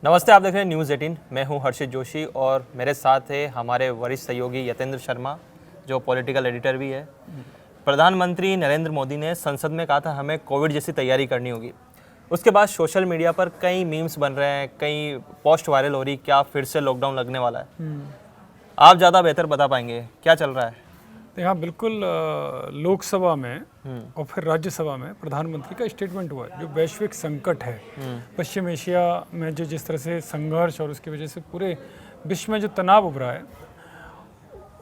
नमस्ते, आप देख रहे हैं न्यूज़ 18। मैं हूं हर्षित जोशी और मेरे साथ है हमारे वरिष्ठ सहयोगी यतेंद्र शर्मा, जो पॉलिटिकल एडिटर भी है। प्रधानमंत्री नरेंद्र मोदी ने संसद में कहा था हमें कोविड जैसी तैयारी करनी होगी। उसके बाद सोशल मीडिया पर कई मीम्स बन रहे हैं, कई पोस्ट वायरल हो रही, क्या फिर से लॉकडाउन लगने वाला है? आप ज़्यादा बेहतर बता पाएंगे क्या चल रहा है? हाँ बिल्कुल, लोकसभा में और फिर राज्यसभा में प्रधानमंत्री का स्टेटमेंट हुआ है। जो वैश्विक संकट है, पश्चिम एशिया में जो जिस तरह से संघर्ष और उसकी वजह से पूरे विश्व में जो तनाव उभरा है,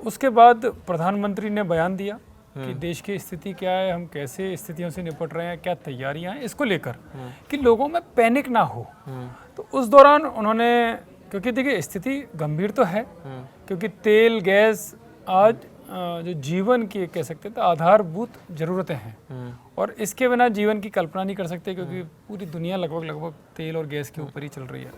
उसके बाद प्रधानमंत्री ने बयान दिया कि देश की स्थिति क्या है, हम कैसे स्थितियों से निपट रहे हैं, क्या तैयारियां हैं, इसको लेकर कि लोगों में पैनिक ना हो। तो उस दौरान उन्होंने, क्योंकि देखिए स्थिति गंभीर तो है, क्योंकि तेल गैस आज जो जीवन की कह सकते हैं तो आधारभूत ज़रूरतें हैं और इसके बिना जीवन की कल्पना नहीं कर सकते, क्योंकि पूरी दुनिया लगभग तेल और गैस के ऊपर ही चल रही है।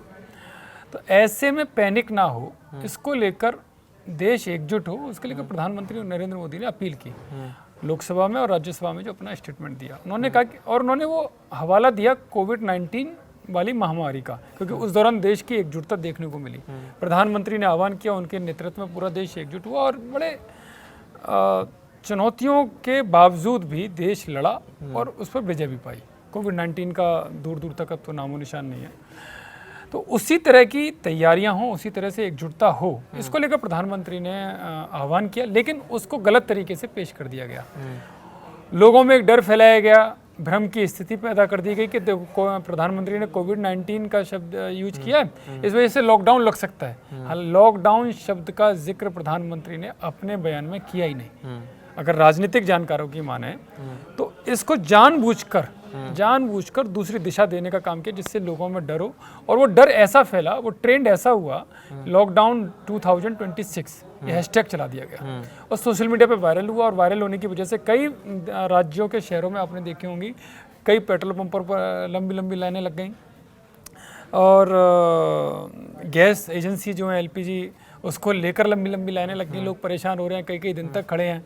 तो ऐसे में पैनिक ना हो, इसको लेकर देश एकजुट हो, उसके लेकर प्रधानमंत्री नरेंद्र मोदी ने अपील की लोकसभा में और राज्यसभा में। जो अपना स्टेटमेंट दिया उन्होंने कहा कि, और उन्होंने वो हवाला दिया कोविड-19 वाली महामारी का, क्योंकि उस दौरान देश की एकजुटता देखने को मिली। प्रधानमंत्री ने आह्वान किया, उनके नेतृत्व में पूरा देश एकजुट हुआ और बड़े चुनौतियों के बावजूद भी देश लड़ा और उस पर विजय भी पाई। कोविड-19 का दूर दूर तक अब तो नामो निशान नहीं है। तो उसी तरह की तैयारियां हों, उसी तरह से एकजुटता हो, इसको लेकर प्रधानमंत्री ने आह्वान किया, लेकिन उसको गलत तरीके से पेश कर दिया गया। लोगों में एक डर फैलाया गया, भ्रम की स्थिति पैदा कर दी गई कि प्रधानमंत्री ने कोविड-19 का शब्द यूज किया है, इस वजह से लॉकडाउन लग सकता है। हाँ, लॉकडाउन शब्द का जिक्र प्रधानमंत्री ने अपने बयान में किया ही नहीं। अगर राजनीतिक जानकारों की माने तो इसको जानबूझकर दूसरी दिशा देने का काम किया, जिससे लोगों में डर हो, और वो डर ऐसा फैला, वो ट्रेंड ऐसा हुआ, लॉकडाउन 2026 ये हैशटैग चला दिया गया और सोशल मीडिया पे वायरल हुआ। और वायरल होने की वजह से कई राज्यों के शहरों में आपने देखी होंगी, कई पेट्रोल पंपों पर लंबी लंबी लाइनें लग गई और गैस एजेंसी जो है एलपीजी, उसको लेकर लंबी लंबी लाइनें लग गई। लोग परेशान हो रहे हैं, कई दिन तक खड़े हैं।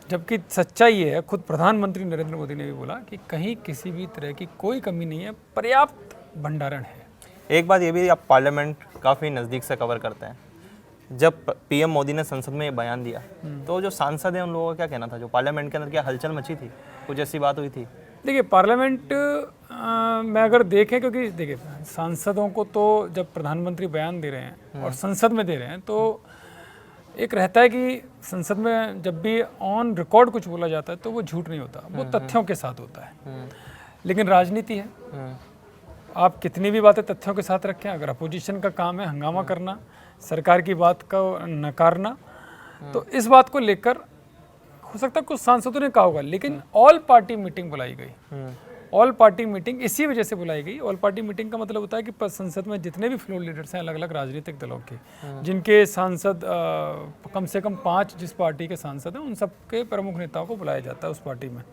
जबकि सच्चाई ये है, खुद प्रधानमंत्री नरेंद्र मोदी ने भी बोला कि कहीं किसी भी तरह की कोई कमी नहीं है, पर्याप्त भंडारण है। एक बात ये भी, आप पार्लियामेंट काफ़ी नज़दीक से कवर करते हैं। जब पीएम मोदी ने संसद में ये बयान दिया तो जो सांसद हैं उन लोगों का क्या कहना था? जो पार्लियामेंट के अंदर क्या हलचल मची थी? कुछ ऐसी बात हुई थी? देखिए पार्लियामेंट में अगर देखें, क्योंकि देखिए सांसदों को तो जब प्रधानमंत्री बयान दे रहे हैं और संसद में दे रहे हैं, तो एक रहता है कि संसद में जब भी ऑन रिकॉर्ड कुछ बोला जाता है तो वो झूठ नहीं होता, वो तथ्यों के साथ होता है। लेकिन राजनीति है, आप कितनी भी बातें तथ्यों के साथ रखें, अगर अपोजिशन का काम है हंगामा करना, सरकार की बात को नकारना, तो इस बात को लेकर हो सकता है कुछ सांसदों ने कहा होगा, लेकिन ऑल पार्टी मीटिंग बुलाई गई। ऑल पार्टी मीटिंग इसी वजह से बुलाई गई। ऑल पार्टी मीटिंग का मतलब होता है कि संसद में जितने भी फ्लोर लीडर्स हैं अलग अलग राजनीतिक दलों के, जिनके सांसद कम से कम 5 जिस पार्टी के सांसद हैं, उन सबके प्रमुख नेताओं को बुलाया जाता है उस पार्टी में।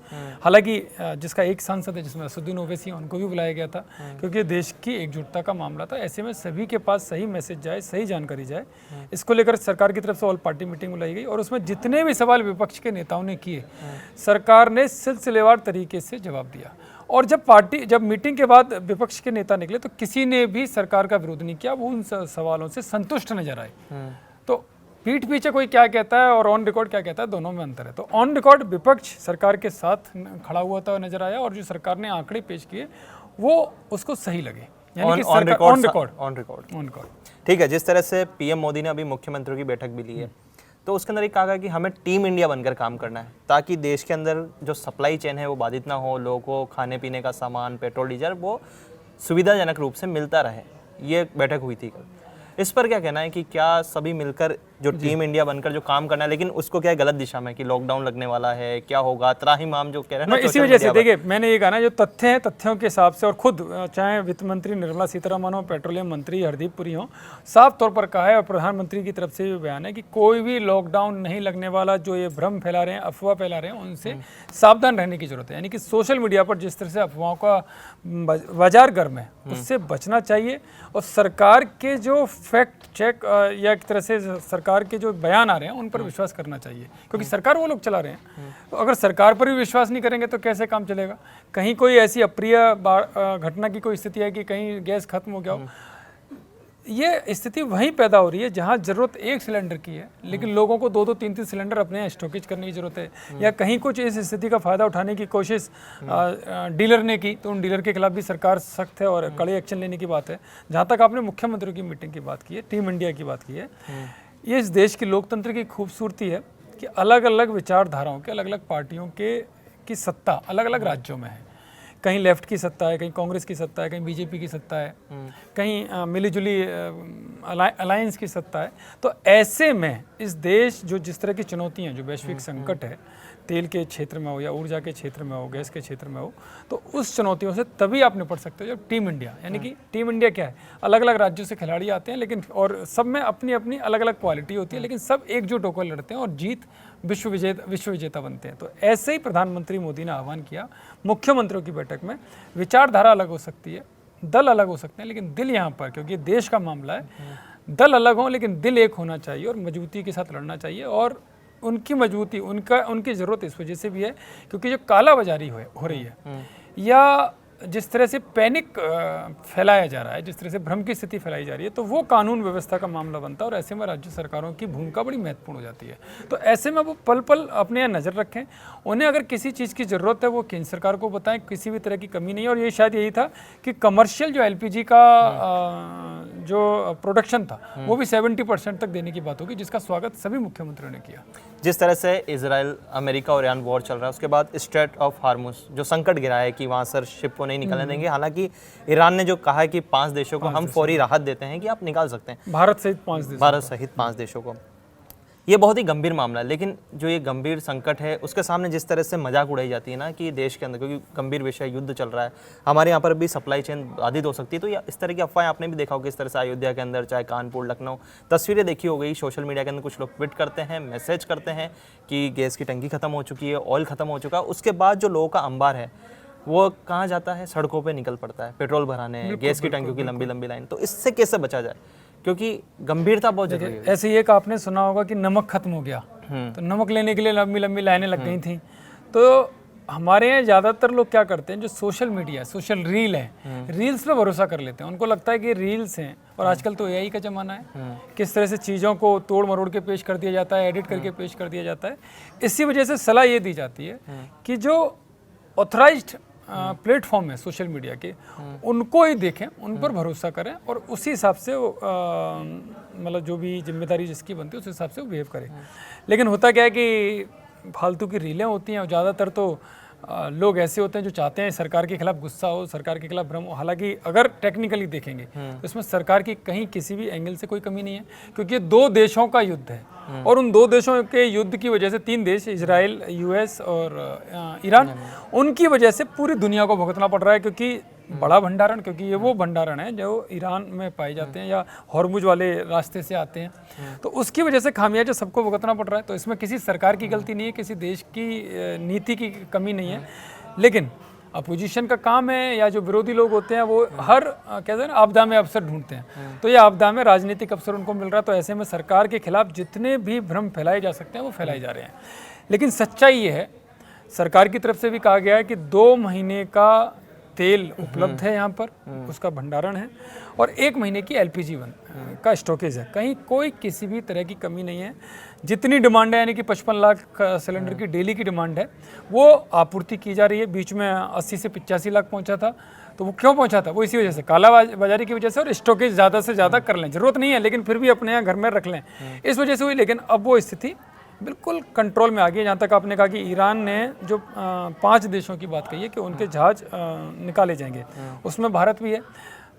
हालांकि जिसका एक सांसद है, जिसमें असदुद्दीन ओवैसी हैं, उनको भी बुलाया गया था, क्योंकि देश की एकजुटता का मामला था। ऐसे में सभी के पास सही मैसेज जाए, सही जानकारी जाए, इसको लेकर सरकार की तरफ से ऑल पार्टी मीटिंग बुलाई गई और उसमें जितने भी सवाल विपक्ष के नेताओं ने किए, सरकार ने सिलसिलेवार तरीके से जवाब दिया। और जब मीटिंग के बाद विपक्ष के नेता निकले तो किसी ने भी सरकार का विरोध नहीं किया, वो उन सवालों से संतुष्ट नजर आए। तो पीठ पीछे कोई क्या कहता है और ऑन रिकॉर्ड क्या कहता है, दोनों में अंतर है। तो ऑन रिकॉर्ड विपक्ष सरकार के साथ खड़ा हुआ था नजर आया, और जो सरकार ने आंकड़े पेश किए वो उसको सही लगे, यानी कि ऑन रिकॉर्ड। ठीक है, जिस तरह से पीएम मोदी ने अभी मुख्यमंत्रियों की बैठक भी ली है, तो उसके अंदर एक कहा गया कि हमें टीम इंडिया बनकर काम करना है, ताकि देश के अंदर जो सप्लाई चेन है वो बाधित ना हो, लोगों को खाने पीने का सामान, पेट्रोल, डीजल वो सुविधाजनक रूप से मिलता रहे। ये बैठक हुई थी कल। इस पर क्या कहना है कि क्या सभी मिलकर जो टीम इंडिया बनकर जो काम करना है, लेकिन उसको क्या है गलत दिशा में कि लॉकडाउन लगने वाला है, क्या होगा, त्राहिमाम जो कह रहे हैं ना, इसी वजह से देखिए मैंने ये कहा ना, जो तथ्य हैं तथ्यों के हिसाब से, और खुद चाहे वित्त मंत्री निर्मला सीतारमण हो, पेट्रोलियम मंत्री हरदीप पुरी हो, साफ तौर पर कहा है, और प्रधानमंत्री की तरफ से भी बयान है कि कोई भी लॉकडाउन नहीं लगने वाला। जो ये भ्रम फैला रहे हैं, अफवाह फैला रहे हैं, उनसे सावधान रहने की जरूरत है। यानी कि सोशल मीडिया पर जिस तरह से अफवाहों का बाजार गर्म है, उससे बचना चाहिए, और सरकार के जो फैक्ट चेक या एक तरह से सरकार के जो बयान आ रहे हैं उन पर विश्वास करना चाहिए, क्योंकि सरकार वो लोग चला रहे हैं। तो अगर सरकार पर भी विश्वास नहीं करेंगे तो कैसे काम चलेगा? कहीं कोई ऐसी अप्रिय घटना की कोई स्थिति है कि कहीं गैस खत्म हो गया हो, ये स्थिति वहीं पैदा हो रही है जहां जरूरत एक सिलेंडर की है, लेकिन लोगों को 2-2, 3-3 सिलेंडर अपने यहाँ स्टॉकेज करने की जरूरत है, या कहीं कुछ इस स्थिति का फायदा उठाने की कोशिश डीलर ने की, तो उन डीलर के खिलाफ भी सरकार सख्त है और कड़े एक्शन लेने की बात है। जहाँ तक आपने मुख्यमंत्री की मीटिंग की बात की है, टीम इंडिया की बात की है, ये इस देश की लोकतंत्र की खूबसूरती है कि अलग अलग विचारधाराओं के, अलग अलग पार्टियों की सत्ता अलग अलग राज्यों में है। कहीं लेफ्ट की सत्ता है, कहीं कांग्रेस की सत्ता है, कहीं बीजेपी की सत्ता है, कहीं मिलीजुली अलायंस की सत्ता है। तो ऐसे में इस देश जो जिस तरह की चुनौतियां, जो वैश्विक संकट है, तेल के क्षेत्र में हो या ऊर्जा के क्षेत्र में हो, गैस के क्षेत्र में हो, तो उस चुनौतियों से तभी आप निपट सकते हो जब टीम इंडिया, यानी कि टीम इंडिया क्या है, अलग अलग राज्यों से खिलाड़ी आते हैं, लेकिन और सब में अपनी अपनी अलग अलग क्वालिटी होती है, लेकिन सब एकजुट होकर लड़ते हैं और जीत विश्व विजेता बनते हैं। तो ऐसे ही प्रधानमंत्री मोदी ने आह्वान किया मुख्यमंत्रियों की बैठक में। विचारधारा अलग हो सकती है, दल अलग हो सकते हैं, लेकिन दिल यहाँ पर, क्योंकि देश का मामला है, दल अलग हो लेकिन दिल एक होना चाहिए और मजबूती के साथ लड़ना चाहिए। और उनकी मजबूती, उनकी ज़रूरत इस वजह से भी है क्योंकि जो कालाबाजारी हो रही है, या जिस तरह से पैनिक फैलाया जा रहा है, जिस तरह से भ्रम की स्थिति फैलाई जा रही है, तो वो कानून व्यवस्था का मामला बनता है और ऐसे में राज्य सरकारों की भूमिका बड़ी महत्वपूर्ण हो जाती है। तो ऐसे में वो पल पल अपने यहाँ नज़र रखें, उन्हें अगर किसी चीज़ की ज़रूरत है वो केंद्र सरकार को बताएं, किसी भी तरह की कमी नहीं है। और ये शायद यही था कि कमर्शियल जो एलपीजी का जो प्रोडक्शन था वो भी 70% तक देने की बात होगी, जिसका स्वागत सभी मुख्यमंत्रियों ने किया। जिस तरह से इजराइल, अमेरिका और ईरान वॉर चल रहा है, उसके बाद स्ट्रेट ऑफ हार्मुज जो संकट गिरा है कि वहाँ सर शिप को नहीं निकलने देंगे, हालांकि ईरान ने जो कहा है कि 5 देशों को हम फौरी राहत देते हैं कि आप निकाल सकते हैं, भारत सहित 5 देशों को। ये बहुत ही गंभीर मामला है, लेकिन जो ये गंभीर संकट है उसके सामने जिस तरह से मजाक उड़ाई जाती है ना कि देश के अंदर, क्योंकि गंभीर विषय युद्ध चल रहा है, हमारे यहाँ पर भी सप्लाई चेन बाधित हो सकती है, तो या इस तरह की अफवाहें आपने भी देखा होगा किस तरह से अयोध्या के अंदर, चाहे कानपुर, लखनऊ, तस्वीरें देखी हो गई सोशल मीडिया के अंदर, कुछ लोग ट्वीट करते हैं, मैसेज करते हैं कि गैस की टंकी खत्म हो चुकी है, ऑयल खत्म हो चुका है। उसके बाद जो लोगों का अंबार है वो कहाँ जाता है, सड़कों पे निकल पड़ता है पेट्रोल भराने, गैस की टंकियों की लंबी लंबी लाइन। तो इससे कैसे बचा जाए, क्योंकि गंभीरता बहुत जरूरी है। ऐसे ही एक आपने सुना होगा कि नमक खत्म हो गया, तो नमक लेने के लिए लंबी लंबी लाइनें लग गई थी। तो हमारे यहाँ ज़्यादातर लोग क्या करते हैं, जो सोशल मीडिया, सोशल रील है, रील्स पे भरोसा कर लेते हैं। उनको लगता है कि रील्स हैं, और आजकल तो एआई का ज़माना है, किस तरह से चीज़ों को तोड़ मरोड़ के पेश कर दिया जाता है, एडिट करके पेश कर दिया जाता है। इसी वजह से सलाह ये दी जाती है कि जो ऑथराइज्ड प्लेटफॉर्म है सोशल मीडिया के, उनको ही देखें, उन पर भरोसा करें और उसी हिसाब से मतलब जो भी जिम्मेदारी जिसकी बनती है उस हिसाब से वो बिहेव करें। लेकिन होता क्या है कि फालतू की रीलें होती हैं, और ज़्यादातर तो लोग ऐसे होते हैं जो चाहते हैं सरकार के खिलाफ गुस्सा हो, सरकार के खिलाफ भ्रम हो। हालांकि अगर टेक्निकली देखेंगे तो इसमें सरकार की कहीं किसी भी एंगल से कोई कमी नहीं है, क्योंकि ये 2 देशों का युद्ध है, और उन 2 देशों के युद्ध की वजह से 3 देश, इजराइल, यूएस और ईरान, उनकी वजह से पूरी दुनिया को भुगतना पड़ रहा है। क्योंकि बड़ा भंडारण, क्योंकि ये वो भंडारण है जो ईरान में पाए जाते हैं या हॉर्मुज वाले रास्ते से आते हैं, तो उसकी वजह से खामियाजा सबको भुगतना पड़ रहा है। तो इसमें किसी सरकार की गलती नहीं है, किसी देश की नीति की कमी नहीं है। लेकिन अपोजिशन का काम है, या जो विरोधी लोग होते हैं वो हर कहते हैं ना, आपदा में अवसर ढूंढते हैं, तो ये आपदा में राजनीतिक अवसर उनको मिल रहा है। तो ऐसे में सरकार के खिलाफ जितने भी भ्रम फैलाए जा सकते हैं वो फैलाए जा रहे हैं। लेकिन सच्चाई ये है, सरकार की तरफ से भी कहा गया है कि 2 महीने का तेल उपलब्ध है यहाँ पर, उसका भंडारण है, और 1 महीने की एलपीजी का स्टॉकेज है। कहीं कोई किसी भी तरह की कमी नहीं है। जितनी डिमांड है, यानी कि 55 लाख सिलेंडर की डेली की डिमांड है, वो आपूर्ति की जा रही है। बीच में 80 से 85 लाख पहुंचा था, तो वो क्यों पहुंचा था, वो इसी वजह से, काला बाजारी की वजह से, और स्टॉकेज ज़्यादा से ज़्यादा कर लें, ज़रूरत नहीं है लेकिन फिर भी अपने यहाँ घर में रख लें, इस वजह से हुई। लेकिन अब वो स्थिति बिल्कुल कंट्रोल में आ गई है। जहाँ तक आपने कहा कि ईरान ने जो 5 देशों की बात कही है कि उनके जहाज निकाले जाएंगे, उसमें भारत भी है।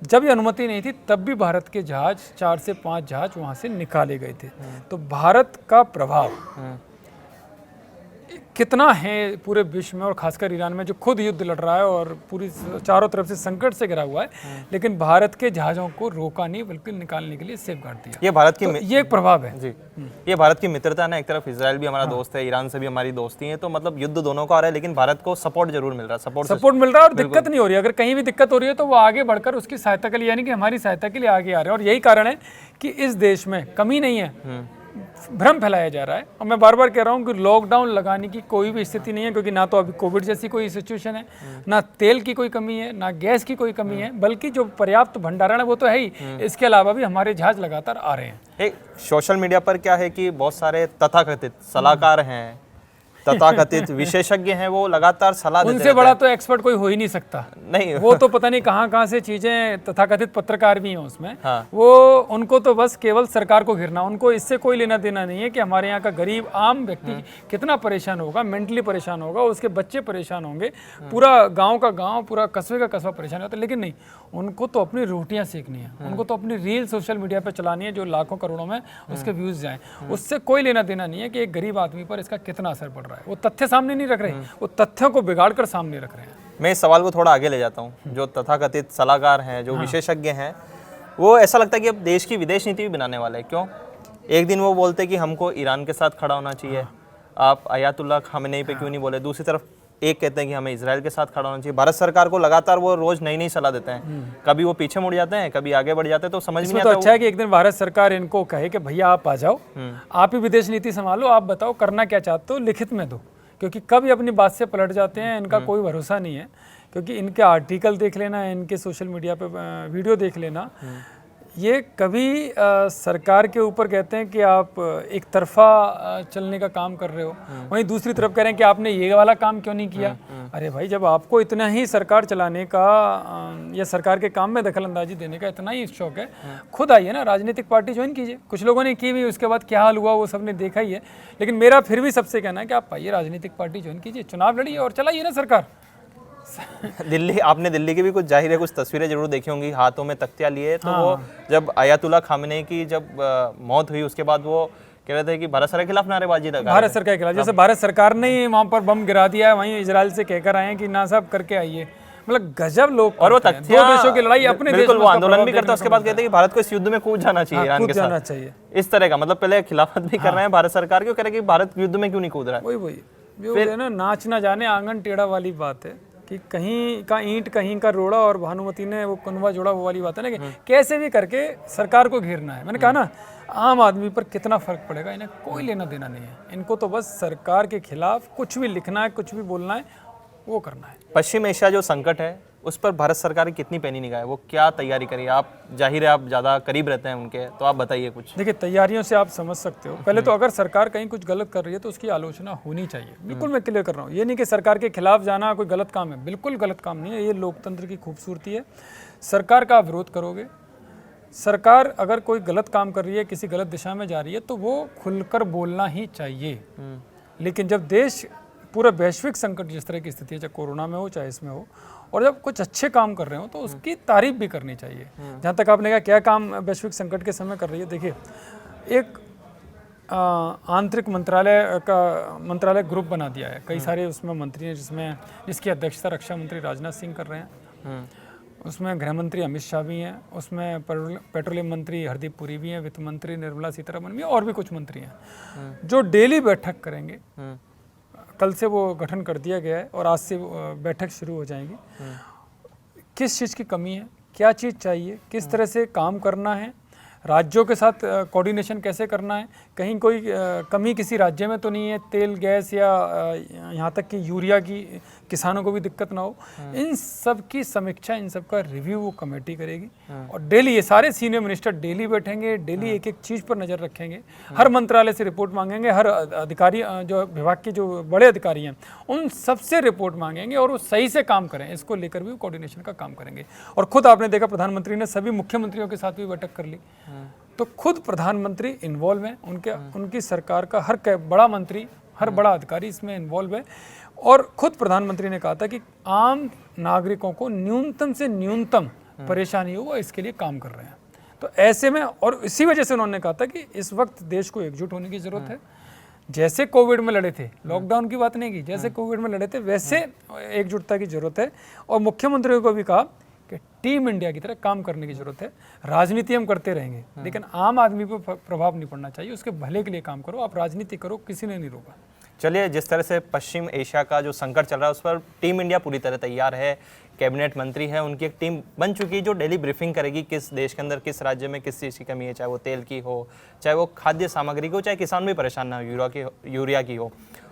जब ये अनुमति नहीं थी तब भी भारत के जहाज, 4 से 5 जहाज वहाँ से निकाले गए थे। तो भारत का प्रभाव कितना है पूरे विश्व में, और खासकर ईरान में जो खुद युद्ध लड़ रहा है और पूरी चारों तरफ से संकट से घिरा हुआ है, लेकिन भारत के जहाज़ों को रोका नहीं बल्कि निकालने के लिए सेफगार्ड दिया। ये भारत की ये एक प्रभाव है जी। ये भारत की मित्रता ना, एक तरफ इजराइल भी हमारा दोस्त है, ईरान से भी हमारी दोस्ती है, तो मतलब युद्ध दोनों का आ रहा है, लेकिन भारत को सपोर्ट जरूर मिल रहा है, सपोर्ट मिल रहा है, और दिक्कत नहीं हो रही है। अगर कहीं भी दिक्कत हो रही है तो वो आगे बढ़कर उसकी सहायता के लिए, यानी कि हमारी सहायता के लिए आगे आ रहे हैं। और यही कारण है कि इस देश में कमी नहीं है, भ्रम फैलाया जा रहा है। और मैं बार बार कह रहा हूँ कि लॉकडाउन लगाने की कोई भी स्थिति नहीं है, क्योंकि ना तो अभी कोविड जैसी कोई सिचुएशन है, ना तेल की कोई कमी है, ना गैस की कोई कमी है, बल्कि जो पर्याप्त भंडारण है वो तो है ही, इसके अलावा भी हमारे जहाज लगातार आ रहे हैं। एक सोशल मीडिया पर क्या है कि बहुत सारे तथाकथित सलाहकार हैं, तथाकथित विशेषज्ञ हैं, वो लगातार सलाह देते उनसे बड़ा तो एक्सपर्ट कोई हो ही नहीं सकता। नहीं वो तो पता नहीं कहाँ से चीजें, तथाकथित पत्रकार भी हैं उसमें। हाँ। वो उनको तो बस केवल सरकार को घिरना, उनको इससे कोई लेना देना नहीं है कि हमारे यहाँ का गरीब आम व्यक्ति कितना परेशान होगा, मेंटली परेशान होगा, उसके बच्चे परेशान होंगे, पूरा गाँव का गाँव, पूरा कस्बे का कस्बा परेशान होता है। लेकिन नहीं, उनको तो अपनी रोटियां सेकनी है, उनको तो अपनी रील सोशल मीडिया पे चलानी है जो लाखों करोड़ों में उसके व्यूज जाएं। उससे कोई लेना देना नहीं है कि एक गरीब आदमी पर इसका कितना असर पड़ रहा है। वो तथ्य सामने नहीं रख रहे, वो तथ्यों को बिगाड़ कर सामने रख रहे हैं। मैं इस सवाल को थोड़ा आगे ले जाता हूँ। जो तथाकथित सलाहकार हैं, जो विशेषज्ञ हैं, वो ऐसा लगता है कि अब देश की विदेश नीति भी बनाने वाले हैं। क्यों? एक दिन वो बोलते कि हमको ईरान के साथ खड़ा होना चाहिए, आप अयातुल्ला खामेनेई पे क्यों नहीं बोले? दूसरी तरफ एक कहते हैं कि हमें इजराइल के साथ खड़ा होना चाहिए। भारत सरकार को लगातार वो रोज नई नई सलाह देते हैं, कभी वो पीछे मुड़ जाते हैं, कभी आगे बढ़ जाते हैं, तो समझ में नहीं तो आता। अच्छा है कि एक दिन भारत सरकार इनको कहे कि भैया आप आ जाओ, आप ही विदेश नीति संभालो, आप बताओ करना क्या चाहते हो, लिखित में दो। क्योंकि कभी अपनी बात से पलट जाते हैं, इनका कोई भरोसा नहीं है। क्योंकि इनके आर्टिकल देख लेना, इनके सोशल मीडिया पे वीडियो देख लेना, ये कभी सरकार के ऊपर कहते हैं कि आप एक तरफा चलने का काम कर रहे हो, वहीं दूसरी तरफ कह रहे हैं कि आपने ये वाला काम क्यों नहीं किया। अरे भाई, जब आपको इतना ही सरकार चलाने का या सरकार के काम में दखल अंदाजी देने का इतना ही शौक है, खुद आइए ना, राजनीतिक पार्टी ज्वाइन कीजिए। कुछ लोगों ने की भी, उसके बाद क्या हाल हुआ वो सबने देखा ही है। लेकिन मेरा फिर भी सबसे कहना है कि आप आइए, राजनीतिक पार्टी ज्वाइन कीजिए, चुनाव लड़िए और चलाइए ना सरकार। दिल्ली, आपने दिल्ली की भी कुछ जाहिर है कुछ तस्वीरें जरूर देखी होंगी, हाथों में तख्तियां लिए। तो वो जब अयातुल्ला खामेनेई की जब मौत हुई, उसके बाद वो कह रहे थे कि भारत सरकार के खिलाफ नारेबाजी लगा, भारत सरकार के खिलाफ। जैसे भारत सरकार ने ही वहां पर बम गिरा दिया है, वहीं इजराइल से कहकर आए हैं कि ना साहब करके आइए। मतलब गजब लोग। और वो दो देशों की लड़ाई अपने देश में, वो आंदोलन भी करते हैं, उसके बाद कहते हैं कि भारत को इस युद्ध में कूद जाना चाहिए, ईरान के साथ चाहिए। इस तरह का, मतलब पहले खिलाफत भी कर रहे हैं भारत सरकार की, कह रहे हैं कि भारत युद्ध में क्यों नहीं कूद रहा है। वही जो है ना, नाच ना जाने आंगन टेढ़ा वाली बात है कि कहीं का ईंट कहीं का रोड़ा, और भानुमति ने वो कनवा जोड़ा, वो वाली बात है ना कि कैसे भी करके सरकार को घेरना है। मैंने कहा ना, आम आदमी पर कितना फर्क पड़ेगा, इन्हें कोई लेना देना नहीं है। इनको तो बस सरकार के खिलाफ कुछ भी लिखना है, कुछ भी बोलना है, वो करना है। पश्चिम एशिया जो संकट है, उस पर भारत सरकार की कितनी पैनी निगाह है, वो क्या तैयारी करी? आप जाहिर है आप ज़्यादा करीब रहते हैं उनके, तो आप बताइए कुछ। देखिए, तैयारियों से आप समझ सकते हो। पहले तो अगर सरकार कहीं कुछ गलत कर रही है तो उसकी आलोचना होनी चाहिए। बिल्कुल मैं क्लियर कर रहा हूँ, ये नहीं कि सरकार के खिलाफ जाना कोई गलत काम है, बिल्कुल गलत काम नहीं है। ये लोकतंत्र की खूबसूरती है। सरकार का विरोध करोगे, सरकार अगर कोई गलत काम कर रही है, किसी गलत दिशा में जा रही है, तो वो खुलकर बोलना ही चाहिए। लेकिन जब देश पूरा वैश्विक संकट, जिस तरह की स्थिति है, चाहे कोरोना में हो चाहे इसमें हो, और जब कुछ अच्छे काम कर रहे हो तो उसकी तारीफ भी करनी चाहिए। जहाँ तक आपने कहा क्या काम वैश्विक संकट के समय कर रही है, देखिए, एक आंतरिक मंत्रालय ग्रुप बना दिया है, कई सारे उसमें मंत्री हैं, जिसकी अध्यक्षता रक्षा मंत्री राजनाथ सिंह कर रहे हैं। उसमें गृह मंत्री अमित शाह भी हैं, उसमें पेट्रोलियम मंत्री हरदीप पुरी भी हैं, वित्त मंत्री निर्मला सीतारमण भी हैं, और भी कुछ मंत्री हैं जो डेली बैठक करेंगे। कल से वो गठन कर दिया गया है और आज से बैठक शुरू हो जाएगी। किस चीज़ की कमी है, क्या चीज़ चाहिए, किस तरह से काम करना है, राज्यों के साथ कोऑर्डिनेशन कैसे करना है, कहीं कोई कमी किसी राज्य में तो नहीं है, तेल गैस या यहाँ तक कि यूरिया की किसानों को भी दिक्कत ना हो। इन सब की समीक्षा, इन सब का रिव्यू वो कमेटी करेगी। और डेली ये सारे सीनियर मिनिस्टर डेली बैठेंगे, डेली एक एक चीज़ पर नज़र रखेंगे, हर मंत्रालय से रिपोर्ट मांगेंगे, हर अधिकारी जो विभाग के जो बड़े अधिकारी हैं उन सबसे रिपोर्ट मांगेंगे और वो सही से काम करें, इसको लेकर भी वो कोऑर्डिनेशन का काम करेंगे। और खुद आपने देखा प्रधानमंत्री ने सभी मुख्यमंत्रियों के साथ भी बैठक कर ली, तो खुद प्रधानमंत्री इन्वॉल्व हैं, उनकी सरकार का हर बड़ा मंत्री, हर बड़ा अधिकारी इसमें इन्वॉल्व है। और खुद प्रधानमंत्री ने कहा था कि आम नागरिकों को न्यूनतम से न्यूनतम परेशानी हो, वो इसके लिए काम कर रहे हैं। तो ऐसे में, और इसी वजह से उन्होंने कहा था कि इस वक्त देश को एकजुट होने की जरूरत है। जैसे कोविड में लड़े थे, लॉकडाउन की बात नहीं की, जैसे कोविड में लड़े थे वैसे एकजुटता की जरूरत है। और मुख्यमंत्रियों को भी कहा कि टीम इंडिया की तरह काम करने की जरूरत है। राजनीति हम करते रहेंगे, लेकिन आम आदमी पर प्रभाव नहीं पड़ना चाहिए, उसके भले के लिए काम करो। आप राजनीति करो, किसी ने नहीं रोका। चलिए, जिस तरह से पश्चिम एशिया का जो संकट चल रहा है उस पर टीम इंडिया पूरी तरह तैयार है। कैबिनेट मंत्री है, उनकी एक टीम बन चुकी है जो डेली ब्रीफिंग करेगी किस देश के अंदर किस राज्य में किस चीज़ की कमी है, चाहे वो तेल की हो, चाहे वो खाद्य सामग्री की हो, चाहे किसान भी परेशान ना हो, यूरिया की हो।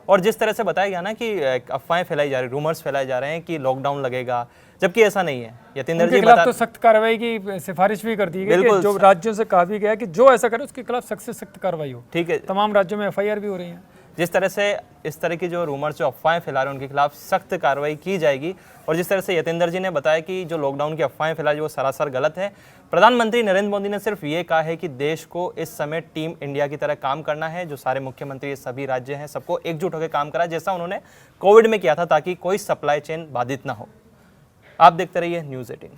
और जिस तरह से बताया गया ना कि अफवाहें फैलाई जा रही, रूमर्स फैलाए जा रहे हैं कि लॉकडाउन लगेगा, जबकि ऐसा नहीं है। यतींदर उनके जी खिलाफ बता तो सख्त कार्रवाई की सिफारिश भी कर दी गई बिल्कुल। कि जो राज्यों से कहा भी गया कि जो ऐसा करे उसके खिलाफ सख्त से सख्त कार्रवाई हो। ठीक है, तमाम राज्यों में एफआईआर भी हो रही है। जिस तरह से इस तरह की जो रूमर्स जो अफवाहें फैला रहे हैं उनके खिलाफ सख्त कार्रवाई की जाएगी। और जिस तरह से यतींदर जी ने बताया कि जो लॉकडाउन की अफवाहें फैला वो सरासर गलत है। प्रधानमंत्री नरेंद्र मोदी ने सिर्फ ये कहा है कि देश को इस समय टीम इंडिया की तरह काम करना है, जो सारे मुख्यमंत्री सभी राज्य हैं सबको एकजुट होकर काम करा, जैसा उन्होंने कोविड में किया था, ताकि कोई सप्लाई चेन बाधित ना हो। आप देखते रहिए न्यूज़ 18।